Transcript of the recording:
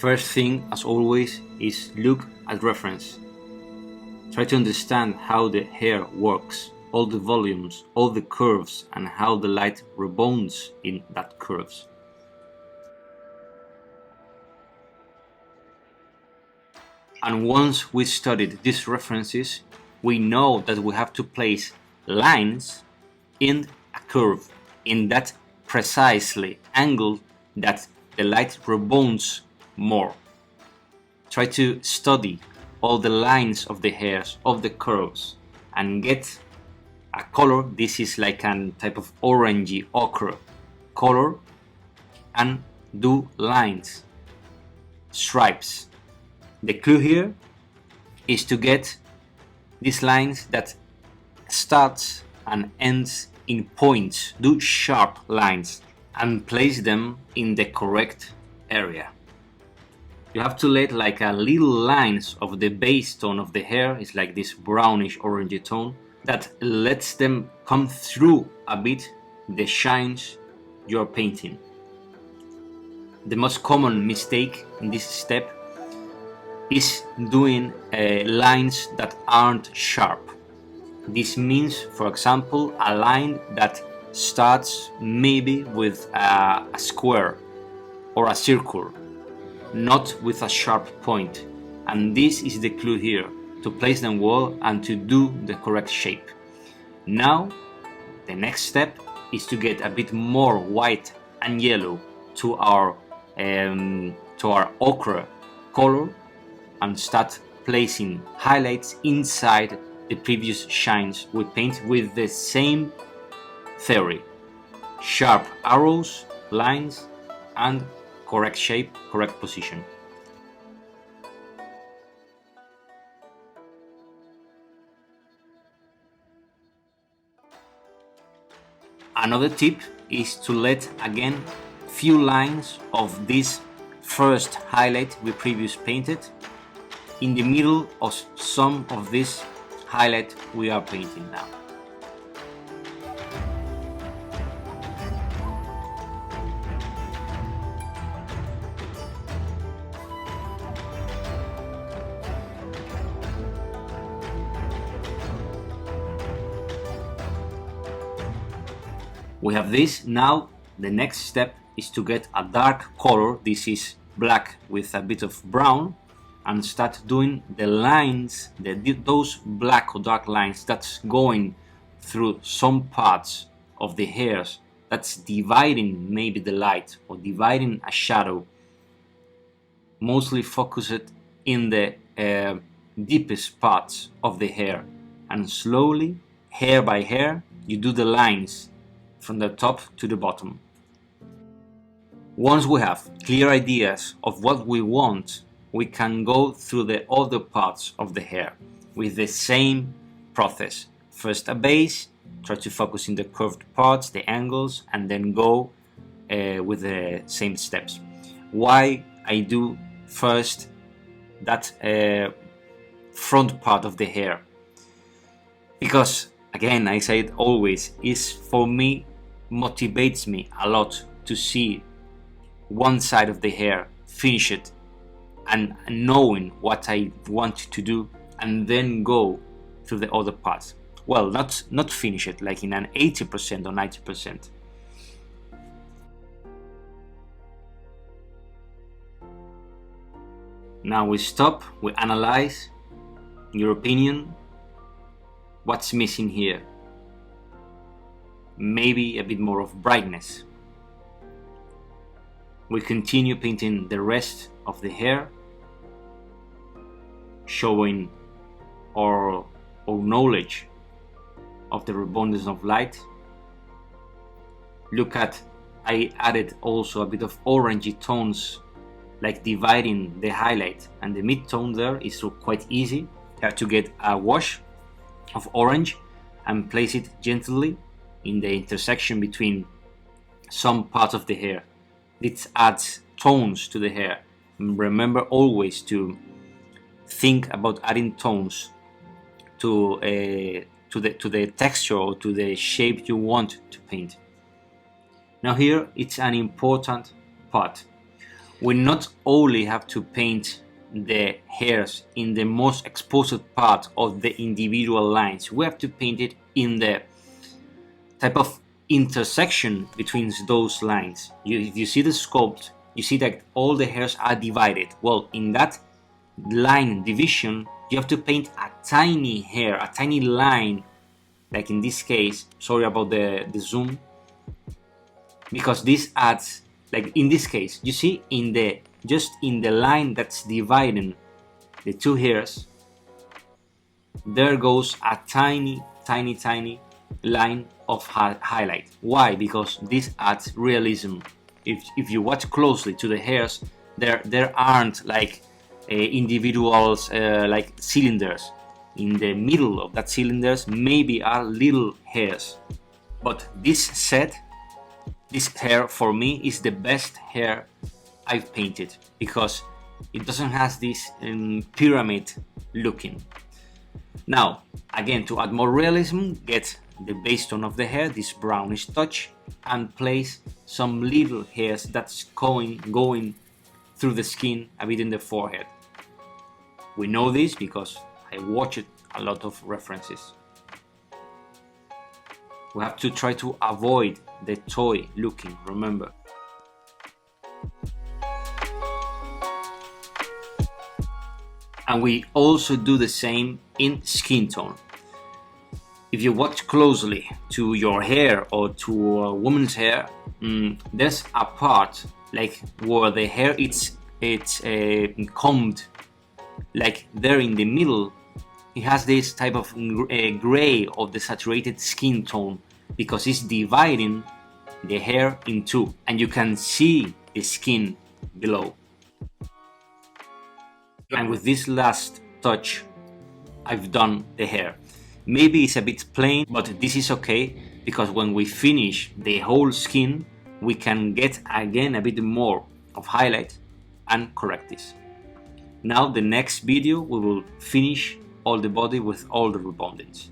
First thing, as always, is look at reference. Try to understand how the hair works, all the volumes, all the curves, and how the light rebounds in that curves. And once we studied these references, we know that we have to place lines in a curve, in that precisely angle that the light rebounds more. Try to study all the lines of the hairs, of the curves, and get a color. This is like a type of orangey ochre color, and do lines, stripes. The clue here is to get these lines that starts and ends in points. Do sharp lines and place them in the correct area. You have to let like a little lines of the base tone of the hair, is like this brownish orangey tone, that lets them come through a bit the shines you're painting. The most common mistake in this step is doing lines that aren't sharp. This means, for example, a line that starts maybe with a square or a circle, not with a sharp point. And this is the clue here, to place them well and to do the correct shape. Now, the next step is to get a bit more white and yellow to our ochre color and start placing highlights inside the previous shines we paint with the same theory. Sharp arrows, lines, and correct shape, correct position. Another tip is to let again few lines of this first highlight we previously painted in the middle of some of this highlight we are painting now. We have this. Now the next step is to get a dark color. This is black with a bit of brown, and start doing the lines, those black or dark lines that's going through some parts of the hairs, that's dividing maybe the light or dividing a shadow, mostly focused in the deepest parts of the hair. And slowly, hair by hair, you do the lines from the top to the bottom. Once we have clear ideas of what we want, we can go through the other parts of the hair with the same process. First a base, try to focus in the curved parts, the angles, and then go with the same steps. Why I do first that front part of the hair? Because, again, I say it always, is for me, motivates me a lot to see one side of the hair, finish it, and knowing what I want to do, and then go through the other parts. Well, not finish it like in an 80% or 90%. Now we stop, we analyze. In your opinion, what's missing here? Maybe a bit more of brightness. We continue painting the rest of the hair, showing our knowledge of the abundance of light. Look at, I added also a bit of orangey tones, like dividing the highlight and the mid-tone there is quite easy. You have to get a wash of orange and place it gently in the intersection between some parts of the hair. This adds tones to the hair. Remember always to think about adding tones to the texture or to the shape you want to paint. Now here it's an important part. we not only have to paint the hairs in the most exposed part of the individual lines, we have to paint it in the type of intersection between those lines. If you see the sculpt, you see that all the hairs are divided. Well, in that line division, you have to paint a tiny hair, a tiny line, like in this case, sorry about the zoom, because this adds, like in this case, you see just in the line that's dividing the two hairs, there goes a tiny line of highlight. Why? Because this adds realism. If you watch closely to the hairs, there aren't like individuals like cylinders. In the middle of that cylinders maybe are little hairs. But this hair for me is the best hair I've painted, because it doesn't have this pyramid looking. Now, again, to add more realism, get the base tone of the hair, this brownish touch, and place some little hairs that's going through the skin a bit in the forehead. We know this because I watched a lot of references. We have to try to avoid the toy looking, remember. And we also do the same in skin tone. If you watch closely to your hair or to a woman's hair, there's a part like where the hair it's combed, like there in the middle. It has this type of gray of the saturated skin tone because it's dividing the hair in two, and you can see the skin below. And with this last touch, I've done the hair. Maybe it's a bit plain, but this is okay, because when we finish the whole skin, we can get again a bit more of highlight and correct this. Now the next video we will finish all the body with all the rebondings.